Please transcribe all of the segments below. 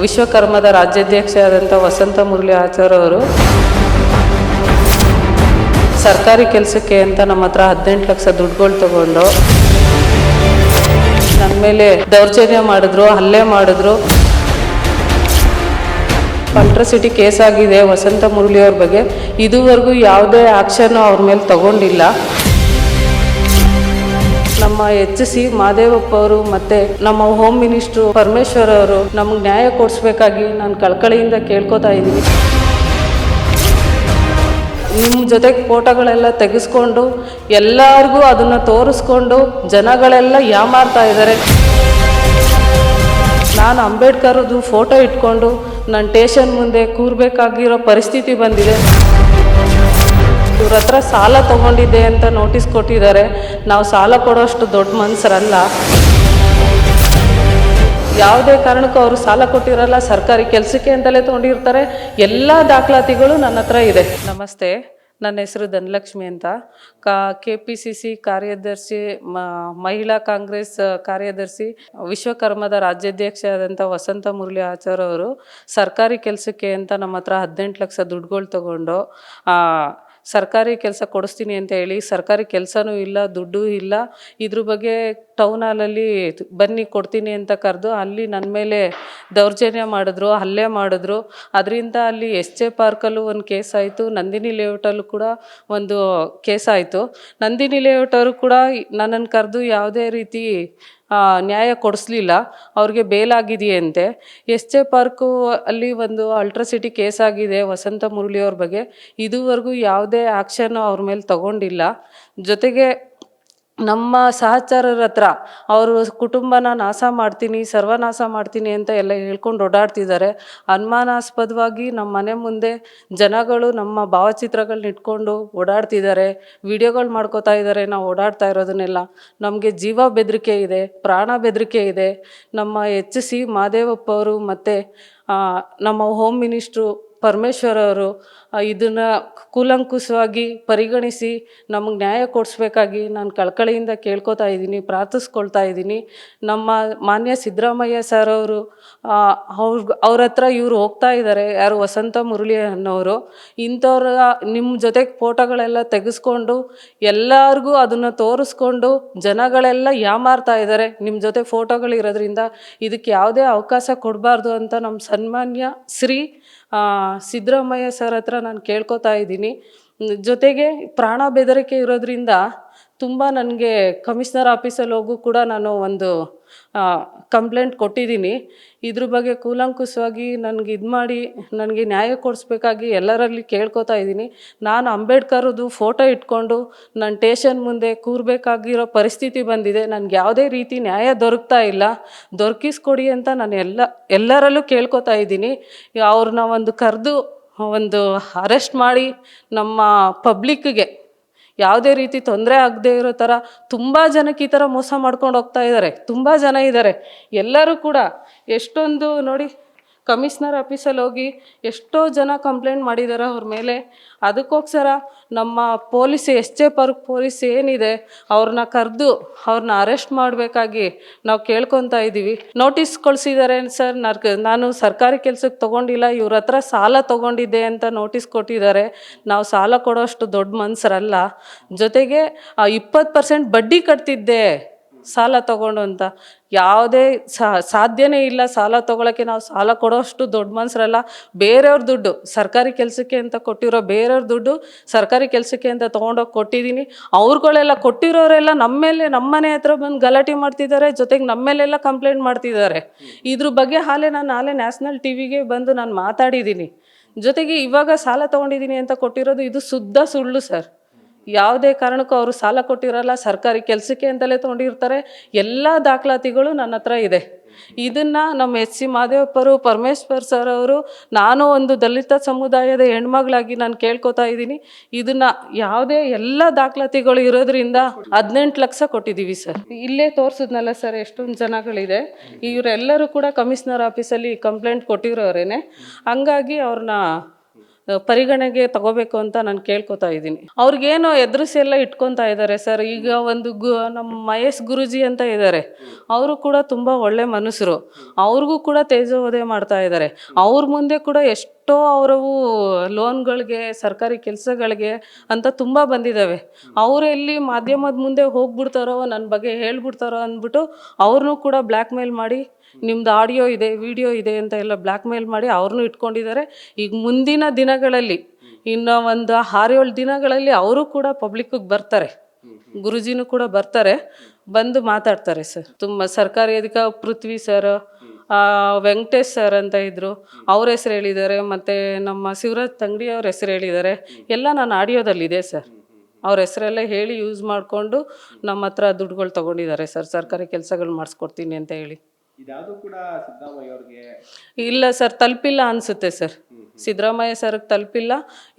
ವಿಶ್ವಕರ್ಮದ ರಾಜ್ಯಾಧ್ಯಕ್ಷರಾದಂಥ ವಸಂತ ಮುರಳಿ ಆಚಾರ್ ಅವರು ಸರ್ಕಾರಿ ಕೆಲಸಕ್ಕೆ ಅಂತ ನಮ್ಮ ಹತ್ರ 18 ಲಕ್ಷ ದುಡ್ಡುಗಳು ತಗೊಂಡು ನನ್ನ ಮೇಲೆ ದೌರ್ಜನ್ಯ ಮಾಡಿದ್ರು, ಹಲ್ಲೆ ಮಾಡಿದ್ರು. ಅಟ್ರಾಸಿಟಿ ಕೇಸ್ ಆಗಿದೆ ವಸಂತ ಮುರಳಿ ಅವ್ರ ಬಗ್ಗೆ. ಇದುವರೆಗೂ ಯಾವುದೇ ಆಕ್ಷನ್ ಅವ್ರ ಮೇಲೆ ತಗೊಂಡಿಲ್ಲ. ನಮ್ಮ HC ಮಾದೇವಪ್ಪ ಅವರು ಮತ್ತು ನಮ್ಮ ಹೋಮ್ ಮಿನಿಸ್ಟ್ರು ಪರಮೇಶ್ವರ್ ಅವರು ನಮಗೆ ನ್ಯಾಯ ಕೊಡಿಸ್ಬೇಕಾಗಿ ನಾನು ಕಳಕಳಿಯಿಂದ ಕೇಳ್ಕೊತಾ ಇದ್ದೀನಿ. ನಿಮ್ಮ ಜೊತೆಗೆ ಫೋಟೋಗಳೆಲ್ಲ ತೆಗೆಸ್ಕೊಂಡು ಎಲ್ಲರಿಗೂ ಅದನ್ನು ತೋರಿಸ್ಕೊಂಡು ಜನಗಳೆಲ್ಲ ಯಾಮಾರ್ತಾ ಇದ್ದಾರೆ. ನಾನು ಅಂಬೇಡ್ಕರ್ದು ಫೋಟೋ ಇಟ್ಕೊಂಡು ನಾನು ಸ್ಟೇಷನ್ ಮುಂದೆ ಕೂರಬೇಕಾಗಿರೋ ಪರಿಸ್ಥಿತಿ ಬಂದಿದೆ. ಇವ್ರ ಹತ್ರ ಸಾಲ ತೊಗೊಂಡಿದ್ದೆ ಅಂತ ನೋಟಿಸ್ ಕೊಟ್ಟಿದ್ದಾರೆ. ನಾವು ಸಾಲ ಕೊಡೋಷ್ಟು ದೊಡ್ಡ ಮನುಷ್ಯರಲ್ಲ. ಯಾವುದೇ ಕಾರಣಕ್ಕೂ ಅವರು ಸಾಲ ಕೊಟ್ಟಿರಲ್ಲ, ಸರ್ಕಾರಿ ಕೆಲಸಕ್ಕೆ ಅಂತಲೇ ತೊಗೊಂಡಿರ್ತಾರೆ. ಎಲ್ಲ ದಾಖಲಾತಿಗಳು ನನ್ನ ಹತ್ರ ಇದೆ. ನಮಸ್ತೆ, ನನ್ನ ಹೆಸರು ಧನಲಕ್ಷ್ಮಿ ಅಂತ. KPCC ಕಾರ್ಯದರ್ಶಿ, ಮಹಿಳಾ ಕಾಂಗ್ರೆಸ್ ಕಾರ್ಯದರ್ಶಿ, ವಿಶ್ವಕರ್ಮದ ರಾಜ್ಯಾಧ್ಯಕ್ಷರಾದಂಥ ವಸಂತ ಮುರಳಿ ಆಚಾರ್ ಅವರು ಸರ್ಕಾರಿ ಕೆಲಸಕ್ಕೆ ಅಂತ ನಮ್ಮ ಹತ್ರ 18 ಲಕ್ಷ ದುಡ್ಡುಗಳು ತಗೊಂಡು ಸರ್ಕಾರಿ ಕೆಲಸ ಕೊಡಿಸ್ತೀನಿ ಅಂತ ಹೇಳಿ, ಸರ್ಕಾರಿ ಕೆಲಸನೂ ಇಲ್ಲ, ದುಡ್ಡು ಇಲ್ಲ. ಇದ್ರ ಬಗ್ಗೆ ಟೌನ್ ಹಾಲಲ್ಲಿ ಬನ್ನಿ ಕೊಡ್ತೀನಿ ಅಂತ ಕರೆದು ಅಲ್ಲಿ ನನ್ನ ಮೇಲೆ ದೌರ್ಜನ್ಯ ಮಾಡಿದ್ರು, ಹಲ್ಲೆ ಮಾಡಿದ್ರು. ಅದರಿಂದ ಅಲ್ಲಿ SJ ಪಾರ್ಕಲ್ಲೂ ಒಂದು ಕೇಸ್ ಆಯಿತು, ನಂದಿನಿ ಲೇಔಟಲ್ಲೂ ಕೂಡ ಒಂದು ಕೇಸ್ ಆಯಿತು. ನಂದಿನಿ ಲೇಔಟ್ ಅವರು ಕೂಡ ನನ್ನನ್ನು ಕರೆದು ಯಾವುದೇ ರೀತಿ ನ್ಯಾಯ ಕೊಡಿಸ್ಲಿಲ್ಲ. ಅವ್ರಿಗೆ ಬೇಲಾಗಿದೆಯಂತೆ. SJ ಪಾರ್ಕು ಅಲ್ಲಿ ಒಂದು ಅಲ್ಟ್ರಾಸಿಟಿ ಕೇಸ್ ಆಗಿದೆ ವಸಂತ ಮುರಳಿ ಅವ್ರ ಬಗ್ಗೆ. ಇದುವರೆಗೂ ಯಾವುದೇ ಆ್ಯಕ್ಷನ್ ಅವ್ರ ಮೇಲೆ ತಗೊಂಡಿಲ್ಲ. ಜೊತೆಗೆ ನಮ್ಮ ಸಹಚರರ ಹತ್ರ ಅವರು ಕುಟುಂಬನ ನಾಶ ಮಾಡ್ತೀನಿ, ಸರ್ವನಾಶ ಮಾಡ್ತೀನಿ ಅಂತ ಎಲ್ಲ ಹೇಳ್ಕೊಂಡು ಓಡಾಡ್ತಿದ್ದಾರೆ. ಅನುಮಾನಾಸ್ಪದವಾಗಿ ನಮ್ಮ ಮನೆ ಮುಂದೆ ಜನಗಳು ನಮ್ಮ ಭಾವಚಿತ್ರಗಳನ್ನ ಇಟ್ಕೊಂಡು ಓಡಾಡ್ತಿದ್ದಾರೆ, ವಿಡಿಯೋಗಳು ಮಾಡ್ಕೋತಾ ಇದ್ದಾರೆ. ನಾವು ಓಡಾಡ್ತಾ ಇರೋದನ್ನೆಲ್ಲ ನಮಗೆ ಜೀವ ಬೆದರಿಕೆ ಇದೆ, ಪ್ರಾಣ ಬೆದರಿಕೆ ಇದೆ. ನಮ್ಮ HC ಮಾದೇವಪ್ಪ ಅವರು ಮತ್ತು ನಮ್ಮ ಹೋಮ್ ಮಿನಿಸ್ಟ್ರು ಪರಮೇಶ್ವರ್ ಅವರು ಇದನ್ನು ಕೂಲಂಕುಷವಾಗಿ ಪರಿಗಣಿಸಿ ನಮಗೆ ನ್ಯಾಯ ಕೊಡಿಸ್ಬೇಕಾಗಿ ನಾನು ಕಳಕಳಿಯಿಂದ ಕೇಳ್ಕೊತಾ ಇದ್ದೀನಿ, ಪ್ರಾರ್ಥಿಸ್ಕೊಳ್ತಾ ಇದ್ದೀನಿ. ನಮ್ಮ ಮಾನ್ಯ ಸಿದ್ದರಾಮಯ್ಯ ಸರ್ ಅವರು ಅವ್ರ ಹತ್ರ ಇವರು ಹೋಗ್ತಾ ಇದ್ದಾರೆ, ಯಾರು ವಸಂತ ಮುರಳಿ ಅನ್ನೋರು. ಇಂಥವ್ರ ನಿಮ್ಮ ಜೊತೆಗೆ ಫೋಟೋಗಳೆಲ್ಲ ತೆಗೆಸ್ಕೊಂಡು ಎಲ್ಲರಿಗೂ ಅದನ್ನು ತೋರಿಸ್ಕೊಂಡು ಜನಗಳೆಲ್ಲ ಯಾಮಾರ್ತಾ ಇದ್ದಾರೆ. ನಿಮ್ಮ ಜೊತೆ ಫೋಟೋಗಳಿರೋದ್ರಿಂದ ಇದಕ್ಕೆ ಯಾವುದೇ ಅವಕಾಶ ಕೊಡಬಾರ್ದು ಅಂತ ನಮ್ಮ ಸನ್ಮಾನ್ಯ ಶ್ರೀ ಸಿದ್ದರಾಮಯ್ಯ ಸರ್ ಹತ್ರ ನಾನು ಕೇಳ್ಕೊತಾ ಇದ್ದೀನಿ. ಜೊತೆಗೆ ಪ್ರಾಣ ಬೆದರಿಕೆ ಇರೋದ್ರಿಂದ ತುಂಬ ನನಗೆ ಕಮಿಷನರ್ ಆಫೀಸಲ್ಲಿ ಹೋಗೂ ಕೂಡ ನಾನು ಒಂದು ಕಂಪ್ಲೇಂಟ್ ಕೊಟ್ಟಿದ್ದೀನಿ. ಇದ್ರ ಬಗ್ಗೆ ಕೂಲಂಕುಷವಾಗಿ ನನಗೆ ಇದು ಮಾಡಿ ನನಗೆ ನ್ಯಾಯ ಕೊಡಿಸ್ಬೇಕಾಗಿ ಎಲ್ಲರಲ್ಲಿ ಕೇಳ್ಕೊತಾ ಇದ್ದೀನಿ. ನಾನು ಅಂಬೇಡ್ಕರ್ದು ಫೋಟೋ ಇಟ್ಕೊಂಡು ನಾನು ಸ್ಟೇಷನ್ ಮುಂದೆ ಕೂರಬೇಕಾಗಿರೋ ಪರಿಸ್ಥಿತಿ ಬಂದಿದೆ. ನನಗೆ ಯಾವುದೇ ರೀತಿ ನ್ಯಾಯ ದೊರಕ್ತಾ ಇಲ್ಲ. ದೊರಕಿಸ್ಕೊಡಿ ಅಂತ ನಾನು ಎಲ್ಲರಲ್ಲೂ ಕೇಳ್ಕೊತಾ ಇದ್ದೀನಿ. ಅವ್ರನ್ನ ಒಂದು ಕರೆದು ಒಂದು ಅರೆಸ್ಟ್ ಮಾಡಿ ನಮ್ಮ ಪಬ್ಲಿಕ್ಗೆ ಯಾವುದೇ ರೀತಿ ತೊಂದರೆ ಆಗದೆ ಇರೋ ಥರ. ತುಂಬ ಜನಕ್ಕೆ ಈ ಥರ ಮೋಸ ಮಾಡ್ಕೊಂಡು ಹೋಗ್ತಾ ಇದ್ದಾರೆ, ತುಂಬ ಜನ ಇದ್ದಾರೆ. ಎಲ್ಲರೂ ಕೂಡ ಎಷ್ಟೊಂದು ನೋಡಿ, ಕಮಿಷನರ್ ಆಫೀಸಲ್ಲಿ ಹೋಗಿ ಎಷ್ಟೋ ಜನ ಕಂಪ್ಲೇಂಟ್ ಮಾಡಿದ್ದಾರೆ ಅವ್ರ ಮೇಲೆ. ಅದಕ್ಕೋಸ್ಕರ ನಮ್ಮ ಪೊಲೀಸ್ SJ ಪಾರ್ಕ್ ಪೊಲೀಸ್ ಏನಿದೆ ಅವ್ರನ್ನ ಕರೆದು ಅವ್ರನ್ನ ಅರೆಸ್ಟ್ ಮಾಡಬೇಕಾಗಿ ನಾವು ಕೇಳ್ಕೊತಾ ಇದ್ದೀವಿ. ನೋಟಿಸ್ ಕಳಿಸಿದ್ದಾರೆ ಸರ್, ನಾನು ಸರ್ಕಾರಿ ಕೆಲಸಕ್ಕೆ ತೊಗೊಂಡಿಲ್ಲ, ಇವ್ರ ಹತ್ರ ಸಾಲ ತೊಗೊಂಡಿದ್ದೆ ಅಂತ ನೋಟಿಸ್ ಕೊಟ್ಟಿದ್ದಾರೆ. ನಾವು ಸಾಲ ಕೊಡೋಷ್ಟು ದೊಡ್ಡ ಮನುಷ್ಯರಲ್ಲ. ಜೊತೆಗೆ 20% ಬಡ್ಡಿ ಕಟ್ತಿದ್ದೆ ಸಾಲ ತೊಗೊಂಡು ಅಂತ. ಯಾವುದೇ ಸಾಧ್ಯನೇ ಇಲ್ಲ ಸಾಲ ತೊಗೊಳಕ್ಕೆ. ನಾವು ಸಾಲ ಕೊಡೋಷ್ಟು ದೊಡ್ಡ ಮನುಷ್ಯರಲ್ಲ. ಬೇರೆಯವ್ರ ದುಡ್ಡು, ಸರ್ಕಾರಿ ಕೆಲಸಕ್ಕೆ ಅಂತ ಕೊಟ್ಟಿರೋ ಬೇರೆಯವ್ರ ದುಡ್ಡು ಸರ್ಕಾರಿ ಕೆಲಸಕ್ಕೆ ಅಂತ ತೊಗೊಂಡೋಗಿ ಕೊಟ್ಟಿದ್ದೀನಿ. ಅವ್ರುಗಳೆಲ್ಲ ಕೊಟ್ಟಿರೋರೆಲ್ಲ ನಮ್ಮ ಮೇಲೆ, ನಮ್ಮ ಮನೆ ಹತ್ರ ಬಂದು ಗಲಾಟೆ ಮಾಡ್ತಿದ್ದಾರೆ. ಜೊತೆಗೆ ನಮ್ಮ ಮೇಲೆಲ್ಲ ಕಂಪ್ಲೇಂಟ್ ಮಾಡ್ತಿದ್ದಾರೆ. ಇದ್ರ ಬಗ್ಗೆ ನಾನು ನಾಳೆ ನ್ಯಾಷನಲ್ TVಗೆ ಬಂದು ನಾನು ಮಾತಾಡಿದ್ದೀನಿ. ಜೊತೆಗೆ ಇವಾಗ ಸಾಲ ತೊಗೊಂಡಿದ್ದೀನಿ ಅಂತ ಕೊಟ್ಟಿರೋದು ಇದು ಶುದ್ಧ ಸುಳ್ಳು ಸರ್. ಯಾವುದೇ ಕಾರಣಕ್ಕೂ ಅವರು ಸಾಲ ಕೊಟ್ಟಿರಲ್ಲ, ಸರ್ಕಾರಿ ಕೆಲಸಕ್ಕೆ ಅಂತಲೇ ತೊಗೊಂಡಿರ್ತಾರೆ. ಎಲ್ಲ ದಾಖಲಾತಿಗಳು ನನ್ನ ಹತ್ರ ಇದೆ. ಇದನ್ನು ನಮ್ಮ HC ಮಾದೇವಪ್ಪರು, ಪರಮೇಶ್ವರ್ ಸರ್ ಅವರು, ನಾನು ಒಂದು ದಲಿತ ಸಮುದಾಯದ ಹೆಣ್ಮಗಳಾಗಿ ನಾನು ಕೇಳ್ಕೊತಾ ಇದ್ದೀನಿ. ಇದನ್ನು ಯಾವುದೇ ಎಲ್ಲ ದಾಖಲಾತಿಗಳು ಇರೋದ್ರಿಂದ 18 ಲಕ್ಷ ಕೊಟ್ಟಿದ್ದೀವಿ ಸರ್. ಇಲ್ಲೇ ತೋರಿಸಿದ್ನಲ್ಲ ಸರ್ ಎಷ್ಟೊಂದು ಜನಗಳಿದೆ. ಇವರೆಲ್ಲರೂ ಕೂಡ ಕಮಿಷನರ್ ಆಫೀಸಲ್ಲಿ ಕಂಪ್ಲೇಂಟ್ ಕೊಟ್ಟಿರೋರೇನೆ. ಹಂಗಾಗಿ ಅವ್ರನ್ನ ಪರಿಗಣನೆಗೆ ತಗೋಬೇಕು ಅಂತ ನಾನು ಕೇಳ್ಕೊತಾ ಇದ್ದೀನಿ. ಅವ್ರಿಗೇನೋ ಎದುರಿಸಿ ಎಲ್ಲ ಇಟ್ಕೊತಾ ಇದ್ದಾರೆ ಸರ್. ಈಗ ಒಂದು ನಮ್ಮ ಮಹೇಶ್ ಗುರೂಜಿ ಅಂತ ಇದ್ದಾರೆ, ಅವರು ಕೂಡ ತುಂಬ ಒಳ್ಳೆ ಮನುಷ್ಯರು. ಅವ್ರಿಗೂ ಕೂಡ ತೇಜೋವಧೆ ಮಾಡ್ತಾ ಇದ್ದಾರೆ. ಅವ್ರ ಮುಂದೆ ಕೂಡ ಎಷ್ಟೋ ಅವರವು ಲೋನ್ಗಳಿಗೆ, ಸರ್ಕಾರಿ ಕೆಲಸಗಳಿಗೆ ಅಂತ ತುಂಬ ಬಂದಿದ್ದಾವೆ. ಅವರು ಎಲ್ಲಿ ಮಾಧ್ಯಮದ ಮುಂದೆ ಹೋಗ್ಬಿಡ್ತಾರೋ, ನನ್ನ ಬಗ್ಗೆ ಹೇಳ್ಬಿಡ್ತಾರೋ ಅಂದ್ಬಿಟ್ಟು ಅವ್ರನ್ನೂ ಕೂಡ ಬ್ಲ್ಯಾಕ್ ಮೇಲ್ ಮಾಡಿ, ನಿಮ್ದು ಆಡಿಯೋ ಇದೆ, ವಿಡಿಯೋ ಇದೆ ಅಂತ ಎಲ್ಲ ಬ್ಲ್ಯಾಕ್ ಮೇಲ್ ಮಾಡಿ ಅವ್ರನ್ನೂ ಇಟ್ಕೊಂಡಿದ್ದಾರೆ. ಈಗ ಮುಂದಿನ ದಿನಗಳಲ್ಲಿ, ಇನ್ನು ಒಂದು 6-7 ದಿನಗಳಲ್ಲಿ ಅವರು ಕೂಡ ಪಬ್ಲಿಕ್ಕಿಗೆ ಬರ್ತಾರೆ, ಗುರುಜಿನೂ ಕೂಡ ಬರ್ತಾರೆ, ಬಂದು ಮಾತಾಡ್ತಾರೆ ಸರ್. ತುಂಬ ಸರ್ಕಾರಿ ಪೃಥ್ವಿ ಸರ್, ವೆಂಕಟೇಶ್ ಸರ್ ಅಂತ ಇದ್ದರು, ಅವ್ರ ಹೆಸರು ಹೇಳಿದ್ದಾರೆ, ಮತ್ತು ನಮ್ಮ ಶಿವರಾಜ್ ತಂಗಡಿ ಅವ್ರ ಹೆಸರು ಹೇಳಿದ್ದಾರೆ. ಎಲ್ಲ ನಾನು ಆಡಿಯೋದಲ್ಲಿದೆ ಸರ್. ಅವ್ರ ಹೆಸರೆಲ್ಲ ಹೇಳಿ ಯೂಸ್ ಮಾಡಿಕೊಂಡು ನಮ್ಮ ಹತ್ರ ದುಡ್ಡುಗಳು ತೊಗೊಂಡಿದ್ದಾರೆ ಸರ್, ಸರ್ಕಾರಿ ಕೆಲಸಗಳು ಮಾಡಿಸ್ಕೊಡ್ತೀನಿ ಅಂತ ಹೇಳಿ. ಇದಾದರೂ ಕೂಡ ಸಿದ್ದರಾಮಯ್ಯ ಅವ್ರಿಗೆ ಇಲ್ಲ ಸರ್, ತಲುಪಿಲ್ಲ ಅನಿಸುತ್ತೆ ಸರ್. ಸಿದ್ದರಾಮಯ್ಯ ಸರ್ಗೆ ತಲುಪಿಲ್ಲ.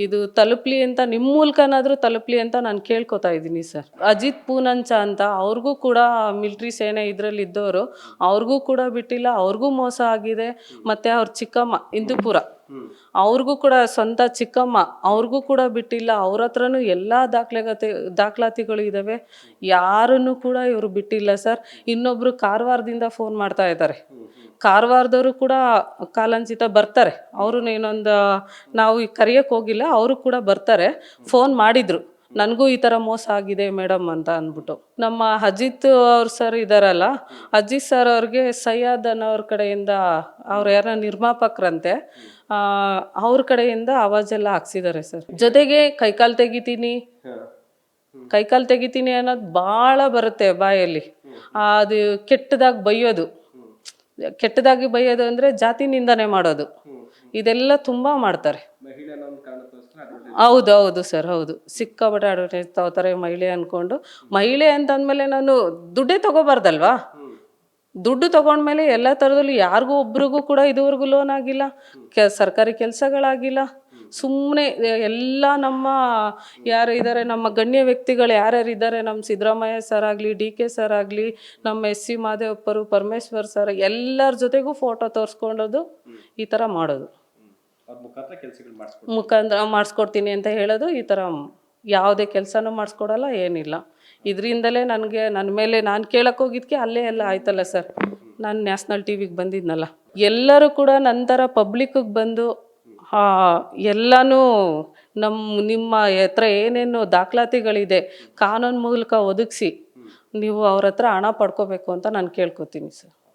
ಇದು ತಲುಪಲಿ ಅಂತ, ನಿಮ್ಮ ಮೂಲಕನಾದರೂ ತಲುಪಲಿ ಅಂತ ನಾನು ಕೇಳ್ಕೊತಾ ಇದ್ದೀನಿ ಸರ್. ಅಜಿತ್ ಪೂನಂಚ ಅಂತ, ಅವ್ರಿಗೂ ಕೂಡ ಮಿಲ್ಟ್ರಿ ಸೇನೆ ಇದರಲ್ಲಿ ಇದ್ದವರು, ಅವ್ರಿಗೂ ಕೂಡ ಬಿಟ್ಟಿಲ್ಲ, ಅವ್ರಿಗೂ ಮೋಸ ಆಗಿದೆ. ಮತ್ತು ಅವ್ರ ಚಿಕ್ಕಮ್ಮ ಇಂದುಪುರ, ಅವ್ರಿಗೂ ಕೂಡ ಸ್ವಂತ ಚಿಕ್ಕಮ್ಮ, ಅವ್ರಿಗೂ ಕೂಡ ಬಿಟ್ಟಿಲ್ಲ. ಅವ್ರ ಹತ್ರನೂ ಎಲ್ಲ ದಾಖಲಾತಿಗಳು ಇದ್ದಾವೆ. ಯಾರನ್ನು ಕೂಡ ಇವರು ಬಿಟ್ಟಿಲ್ಲ ಸರ್. ಇನ್ನೊಬ್ಬರು ಕಾರವಾರದಿಂದ ಫೋನ್ ಮಾಡ್ತಾ ಇದ್ದಾರೆ. ಕಾರವಾರದವರು ಕೂಡ ಕಾಲಾಂಚಿತ ಬರ್ತಾರೆ. ಅವರು ಇನ್ನೊಂದು ನಾವು ಕರೆಯೋಕ್ಕೆ ಹೋಗಿಲ್ಲ, ಅವರು ಕೂಡ ಬರ್ತಾರೆ. ಫೋನ್ ಮಾಡಿದರು, ನನಗೂ ಈ ಥರ ಮೋಸ ಆಗಿದೆ ಮೇಡಮ್ ಅಂತ ಅಂದ್ಬಿಟ್ಟು. ನಮ್ಮ ಅಜಿತ್ ಅವ್ರ ಸರ್ ಇದ್ದಾರಲ್ಲ, ಅಜಿತ್ ಸರ್ ಅವ್ರಿಗೆ ಸಯ್ಯದ್ ಅನ್ನೋರ ಕಡೆಯಿಂದ, ಅವ್ರು ಯಾರ ನಿರ್ಮಾಪಕರಂತೆ, ಅವ್ರ ಕಡೆಯಿಂದ ಆವಾಜೆಲ್ಲ ಹಾಕ್ಸಿದ್ದಾರೆ ಸರ್. ಜೊತೆಗೆ ಕೈಕಾಲು ತೆಗಿತೀನಿ ಅನ್ನೋದು ಭಾಳ ಬರುತ್ತೆ ಬಾಯಲ್ಲಿ. ಅದು ಕೆಟ್ಟದಾಗಿ ಬೈಯೋದು ಅಂದರೆ ಜಾತಿ ನಿಂದನೆ ಮಾಡೋದು, ಇದೆಲ್ಲ ತುಂಬ ಮಾಡ್ತಾರೆ. ಹೌದು ಸರ್, ಹೌದು. ಸಿಕ್ಕಾಪಟ್ಟೆ ಅಡ್ವರ್ಟೈಸ್ ತಗೋತಾರೆ ಮಹಿಳೆ ಅಂದ್ಕೊಂಡು. ಮಹಿಳೆ ಅಂತಂದಮೇಲೆ ನಾನು ದುಡ್ಡೇ ತಗೋಬಾರ್ದಲ್ವಾ? ದುಡ್ಡು ತೊಗೊಂಡ್ಮೇಲೆ ಎಲ್ಲ ಥರದಲ್ಲೂ ಯಾರಿಗೂ ಒಬ್ರಿಗೂ ಕೂಡ ಇದುವರೆಗೂ ಲೋನ್ ಆಗಿಲ್ಲ, ಸರ್ಕಾರಿ ಕೆಲಸಗಳಾಗಿಲ್ಲ. ಸುಮ್ಮನೆ ಎಲ್ಲ ನಮ್ಮ ಯಾರು ಇದ್ದಾರೆ, ನಮ್ಮ ಗಣ್ಯ ವ್ಯಕ್ತಿಗಳು ಯಾರ್ಯಾರು ಇದ್ದಾರೆ, ನಮ್ಮ ಸಿದ್ದರಾಮಯ್ಯ ಸರ್ ಆಗಲಿ, DK ಸರ್ ಆಗಲಿ, ನಮ್ಮ SC ಮಾದೇವಪ್ಪರು, ಪರಮೇಶ್ವರ್ ಸರ್, ಎಲ್ಲರ ಜೊತೆಗೂ ಫೋಟೋ ತೋರಿಸ್ಕೊಂಡೋದು ಈ ಥರ ಮಾಡೋದು, ಮುಖಾಂತರ ಮಾಡಿಸ್ಕೊಡ್ತೀನಿ ಅಂತ ಹೇಳೋದು. ಈ ಥರ ಯಾವುದೇ ಕೆಲಸನೂ ಮಾಡಿಸ್ಕೊಡಲ್ಲ, ಏನಿಲ್ಲ. ಇದರಿಂದಲೇ ನನ್ನ ಮೇಲೆ ನಾನು ಕೇಳಕ್ಕೆ ಹೋಗಿದ್ದಕ್ಕೆ ಅಲ್ಲೇ ಎಲ್ಲ ಆಯ್ತಲ್ಲ ಸರ್. ನಾನು ನ್ಯಾಷನಲ್ ಟಿವಿಗೆ ಬಂದಿದ್ನಲ್ಲ. ಎಲ್ಲರೂ ಕೂಡ ನಂತರ ಪಬ್ಲಿಕ್ಕಿಗೆ ಬಂದು ಎಲ್ಲನೂ ನಿಮ್ಮ ಹತ್ರ ಏನೇನು ದಾಖಲಾತಿಗಳಿದೆ ಕಾನೂನು ಮೂಲಕ ಒದಗಿಸಿ ನೀವು ಅವ್ರ ಹತ್ರ ಹಣ ಪಡ್ಕೋಬೇಕು ಅಂತ ನಾನು ಕೇಳ್ಕೊತೀನಿ ಸರ್.